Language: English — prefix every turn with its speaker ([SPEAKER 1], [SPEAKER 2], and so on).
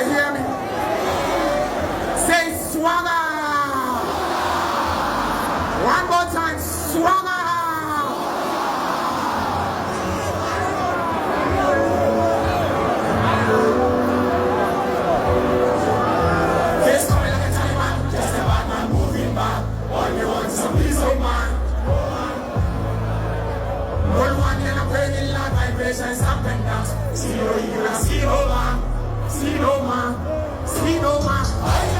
[SPEAKER 1] you hear me? Say swagger. One more time, swagger. This coming like a Taliban, just a bad man moving back. All you want is some peace of mind. All one in a pain life, vibrations up and down. See no man, see no man, see no man.